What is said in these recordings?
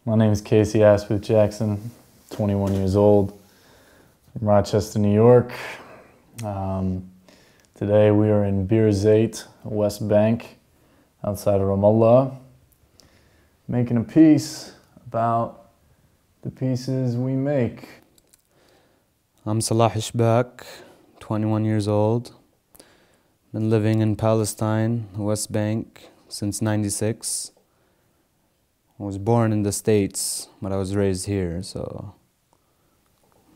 My name is Casey Asquith Jackson, 21 years old, from Rochester, New York. Today we are in Birzeit, West Bank, outside of Ramallah, making a piece about the pieces we make. I'm Salah Shbak, 21 years old. Been living in Palestine, West Bank, since '96. I was born in the States, but I was raised here, so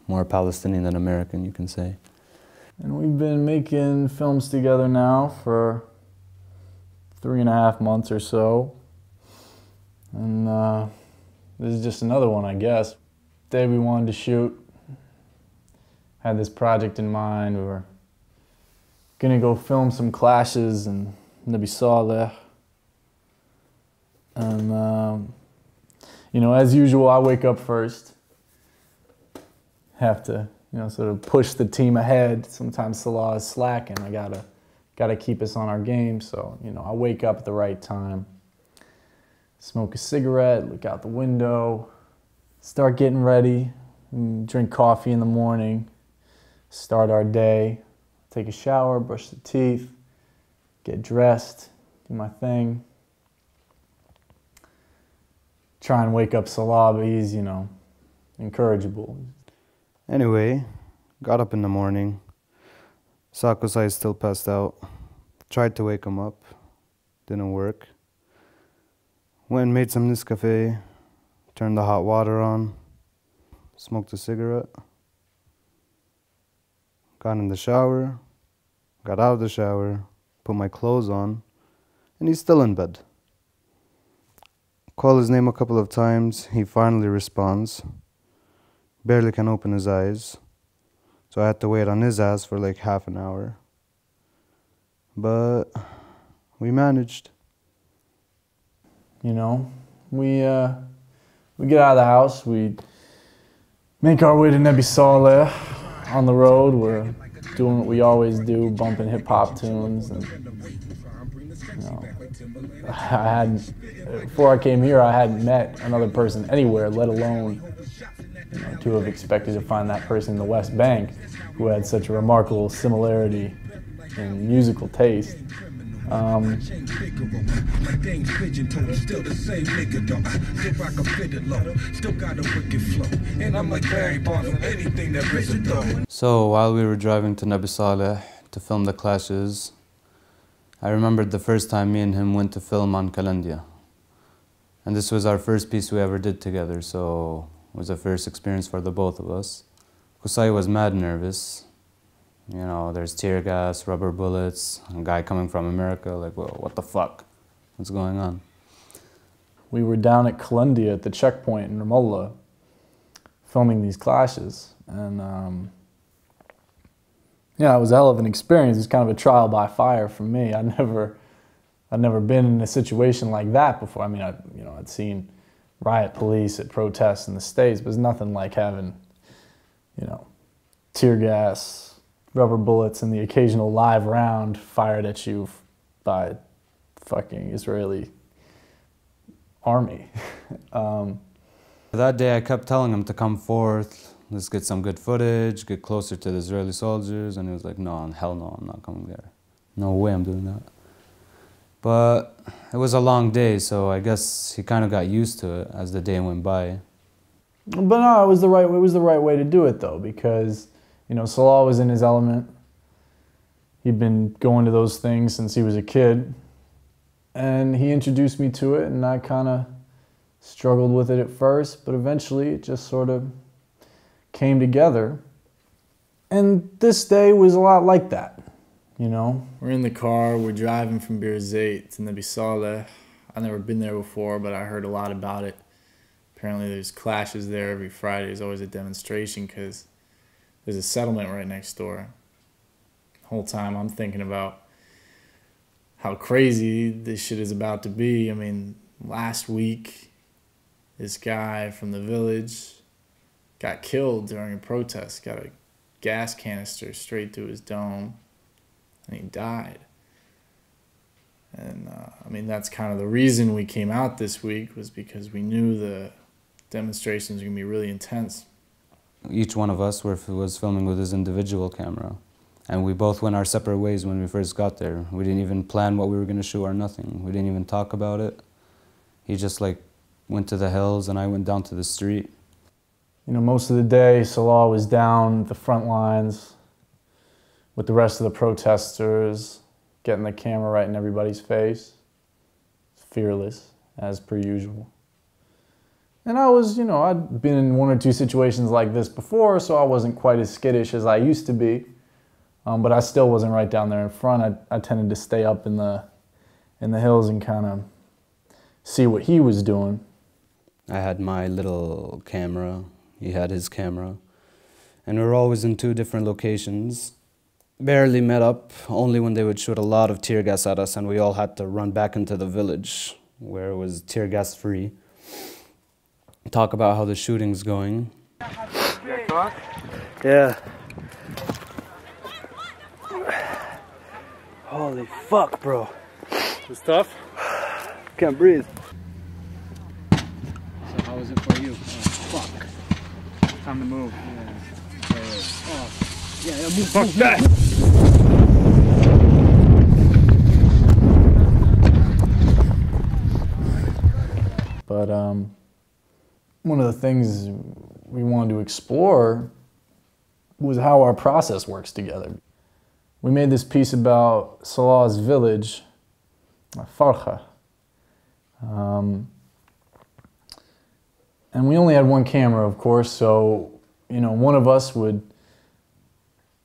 more Palestinian than American, you can say. And we've been making films together now for 3.5 months or so. And this is just another one, I guess. The day we wanted to shoot, had this project in mind. We were gonna go film some clashes in Nabi Salah. And, you know, as usual, I wake up first. Have to, you know, sort of push the team ahead. Sometimes Salah is slacking. I gotta keep us on our game. So, you know, I wake up at the right time, smoke a cigarette, look out the window, start getting ready, drink coffee in the morning, start our day, take a shower, brush the teeth, get dressed, do my thing. Try and wake up Salah, but he's, you know, incorrigible. Anyway, got up in the morning, saw Kusai still passed out, tried to wake him up, didn't work. Went and made some Nescafe, turned the hot water on, smoked a cigarette, got in the shower, got out of the shower, put my clothes on, and he's still in bed. Call his name a couple of times, he finally responds. Barely can open his eyes, so I had to wait on his ass for like half an hour. But we managed. You know, we get out of the house, we make our way to Nabi Salah. On the road, we're doing what we always do, bumping hip-hop tunes. And, you know, before I came here, I hadn't met another person anywhere, let alone, you know, to have expected to find that person in the West Bank who had such a remarkable similarity in musical taste. So while we were driving to Nabi Saleh to film the clashes, I remembered the first time me and him went to film on Calandia. And this was our first piece we ever did together, so it was a first experience for the both of us. Kusai was mad nervous. You know, there's tear gas, rubber bullets, a guy coming from America, like, well, what the fuck? What's going on? We were down at Calandia at the checkpoint in Ramallah filming these clashes. And yeah, it was a hell of an experience. It was kind of a trial by fire for me. I'd never been in a situation like that before. I mean, I'd seen riot police at protests in the States, but it's nothing like having, you know, tear gas, rubber bullets, and the occasional live round fired at you by fucking Israeli army. That day I kept telling him to come forth, let's get some good footage, get closer to the Israeli soldiers, and he was like, no, hell no, I'm not coming there. No way I'm doing that. But it was a long day, so I guess he kind of got used to it as the day went by. But no, it was the right way to do it though, because, you know, Salah was in his element. He'd been going to those things since he was a kid. And he introduced me to it, and I kind of struggled with it at first, but eventually it just sort of came together. And this day was a lot like that, you know? We're in the car, we're driving from Birzeit to Nabi Saleh. I've never been there before, but I heard a lot about it. Apparently there's clashes there every Friday. There's always a demonstration because there's a settlement right next door. The whole time I'm thinking about how crazy this shit is about to be. I mean, last week, this guy from the village got killed during a protest, got a gas canister straight to his dome, and he died. And I mean, that's kind of the reason we came out this week, was because we knew the demonstrations are going to be really intense. Each one of us was filming with his individual camera. And we both went our separate ways when we first got there. We didn't even plan what we were going to shoot or nothing. We didn't even talk about it. He just like went to the hills and I went down to the street. You know, most of the day, Salah was down the front lines with the rest of the protesters, getting the camera right in everybody's face. Fearless, as per usual. And I was, you know, I'd been in one or two situations like this before, so I wasn't quite as skittish as I used to be. But I still wasn't right down there in front. I tended to stay up in the hills and kind of see what he was doing. I had my little camera, he had his camera, and we were always in two different locations. Barely met up, only when they would shoot a lot of tear gas at us and we all had to run back into the village where it was tear gas free. Talk about how the shooting's going. Yeah. Holy fuck, bro. It's tough? Can't breathe. So how was it for you? Oh, fuck. Time to move. Yeah. Oh. Yeah, move. Fuck that! But one of the things we wanted to explore was how our process works together. We made this piece about Salah's village, Farha. And we only had one camera, of course, so, you know, one of us would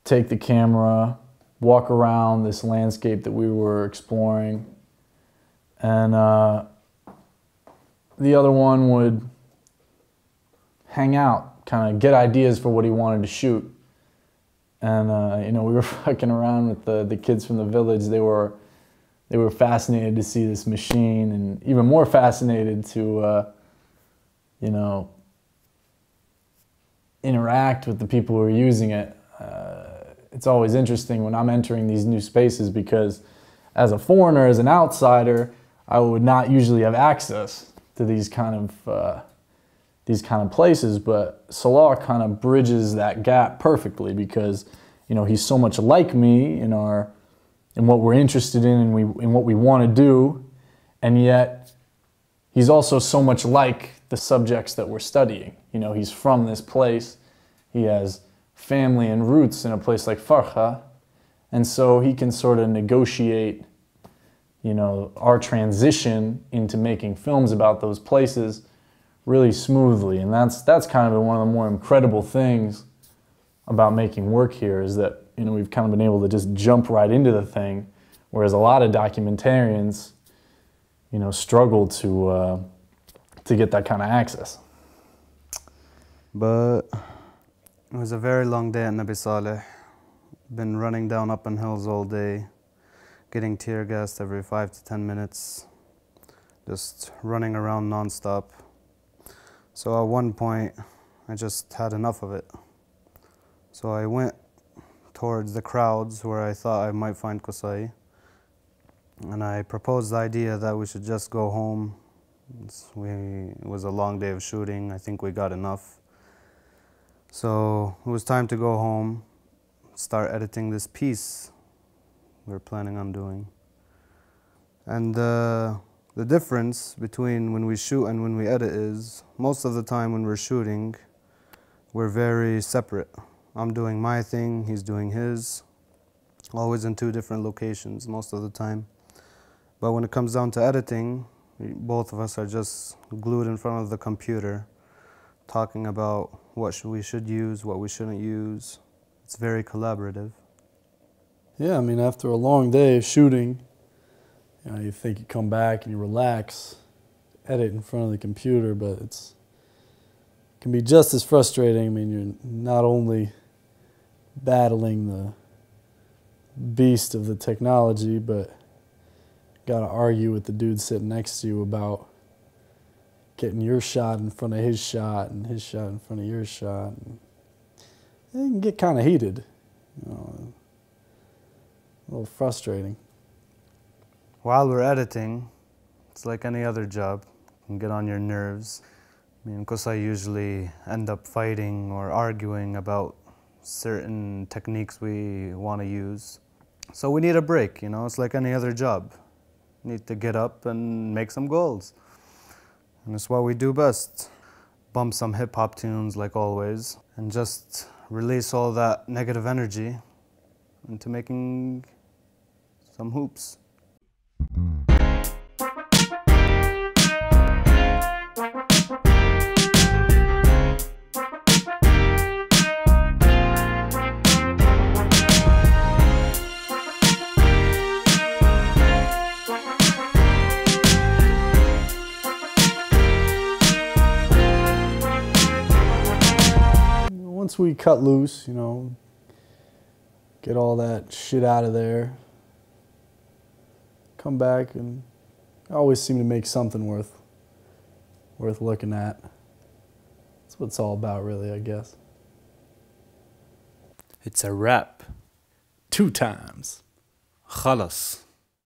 take the camera, walk around this landscape that we were exploring, and the other one would hang out, kind of get ideas for what he wanted to shoot. And you know, we were fucking around with the kids from the village. They were fascinated to see this machine, and even more fascinated to you know, interact with the people who are using it. It's always interesting when I'm entering these new spaces because as a foreigner, as an outsider, I would not usually have access to these kind of places, but Salah kind of bridges that gap perfectly because, you know, he's so much like me in what we're interested in and in what we want to do, and yet he's also so much like the subjects that we're studying. You know, he's from this place, he has family and roots in a place like Farha, and so he can sort of negotiate, you know, our transition into making films about those places really smoothly. And that's kind of one of the more incredible things about making work here is that, you know, we've kind of been able to just jump right into the thing, whereas a lot of documentarians, you know, struggle to get that kind of access. But it was a very long day at Nabi Saleh. Been running down up in hills all day, getting tear gassed every 5 to 10 minutes, just running around non-stop. So at one point, I just had enough of it. So I went towards the crowds where I thought I might find Qusay, and I proposed the idea that we should just go home. It was a long day of shooting. I think we got enough. So it was time to go home, start editing this piece we were planning on doing. And the difference between when we shoot and when we edit is, most of the time when we're shooting, we're very separate. I'm doing my thing, he's doing his, always in two different locations most of the time. But when it comes down to editing, both of us are just glued in front of the computer, talking about what we should use, what we shouldn't use. It's very collaborative. Yeah, I mean, after a long day of shooting, you know, you think you come back and you relax, edit in front of the computer, but it can be just as frustrating. I mean, you're not only battling the beast of the technology, but got to argue with the dude sitting next to you about getting your shot in front of his shot and his shot in front of your shot. And it can get kind of heated, you know, a little frustrating. While we're editing, it's like any other job. It can get on your nerves. Me and Qusay usually end up fighting or arguing about certain techniques we want to use. So we need a break, you know, it's like any other job. Need to get up and make some goals. And it's what we do best. Bump some hip-hop tunes like always, and just release all that negative energy into making some hoops. Once we cut loose, you know, get all that shit out of there, come back, and I always seem to make something worth looking at. That's what it's all about, really, I guess. It's a wrap. 2 times. خلص.